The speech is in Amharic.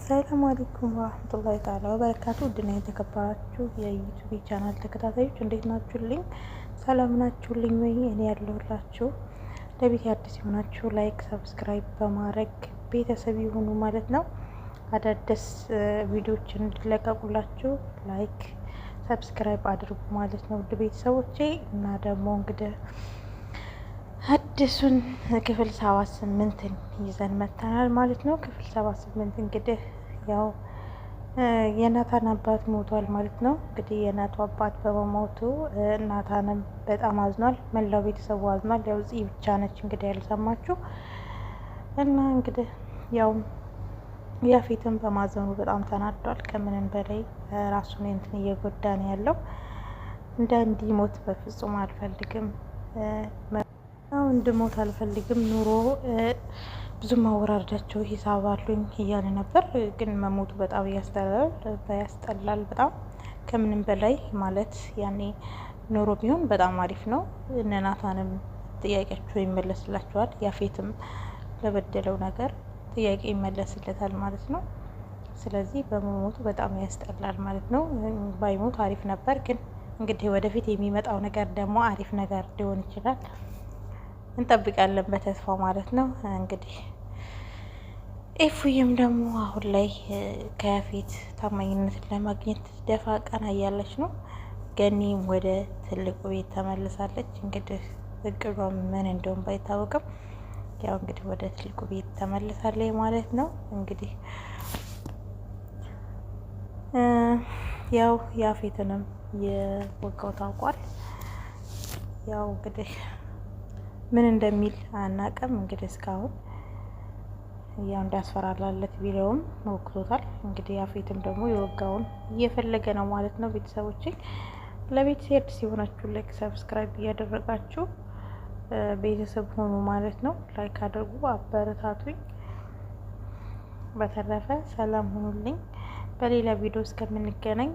ሰላም አለይኩም ወራህመቱላሂ ተዓላ ወበረካቱ። ውድና የተከበራችሁ የዩቲዩብ ቻናል ተከታታዮች እንዴት ናችሁልኝ? ሰላም ናችሁልኝ ወይ? እኔ ያለሁላችሁ። ለቤት አዲስ የሆናችሁ ላይክ፣ ሰብስክራይብ በማድረግ ቤተሰብ ይሁኑ ማለት ነው። አዳዲስ ቪዲዮዎችን እንዲለቀቁላችሁ ላይክ፣ ሰብስክራይብ አድርጉ ማለት ነው ውድ ቤተሰቦቼ። እና ደግሞ እንግዲህ አዲሱን ክፍል 78ን ይዘን መጥተናል ማለት ነው። ክፍል 78 እንግዲህ ያው የናታን አባት ሞቷል ማለት ነው። እንግዲህ የናቱ አባት በመሞቱ ናታንም በጣም አዝኗል፣ መላው ቤተሰቡ አዝኗል። ያው ጽ ብቻ ነች እንግዲህ ያልሰማችሁ እና እንግዲህ ያው ያፌትን በማዘኑ በጣም ተናዷል። ከምንም በላይ ራሱን እንትን እየጎዳ ነው ያለው። እንዲሞት በፍጹም አልፈልግም እንድሞት አልፈልግም። ኑሮ ብዙ ማወራርዳቸው ሂሳብ አሉኝ እያለ ነበር። ግን መሞቱ በጣም ያስጠላል በጣም ከምንም በላይ ማለት ያኔ ኑሮ ቢሆን በጣም አሪፍ ነው። እነ ናታንም ጥያቄያቸው ይመለስላቸዋል። ያፌትም ለበደለው ነገር ጥያቄ ይመለስለታል ማለት ነው። ስለዚህ በመሞቱ በጣም ያስጠላል ማለት ነው። ባይሞት አሪፍ ነበር። ግን እንግዲህ ወደፊት የሚመጣው ነገር ደግሞ አሪፍ ነገር ሊሆን ይችላል። እንጠብቃለን በተስፋ ማለት ነው። እንግዲህ ኤፉዬም ደግሞ አሁን ላይ ከያፌት ታማኝነትን ለማግኘት ደፋ ቀና እያለች ነው። ገኒም ወደ ትልቁ ቤት ተመልሳለች። እንግዲህ እቅዷ ምን እንደሆነ ባይታወቅም ያው እንግዲህ ወደ ትልቁ ቤት ተመልሳለች ማለት ነው። እንግዲህ ያው ያፌትንም የወጋው ታውቋል። ያው እንግዲህ ምን እንደሚል አናውቅም። እንግዲህ እስካሁን ያው እንዳስፈራራለት ቪዲዮውም ሞክሮታል። እንግዲህ ያፌትም ደግሞ የወጋውን እየፈለገ ነው ማለት ነው። ቤተሰቦቼ ለቤት ሴድ ሲሆናችሁ ላይክ፣ ሰብስክራይብ እያደረጋችሁ ቤተሰብ ሆኑ ማለት ነው። ላይክ አድርጉ፣ አበረታቱኝ። በተረፈ ሰላም ሁኑልኝ። በሌላ ቪዲዮ እስከምንገናኝ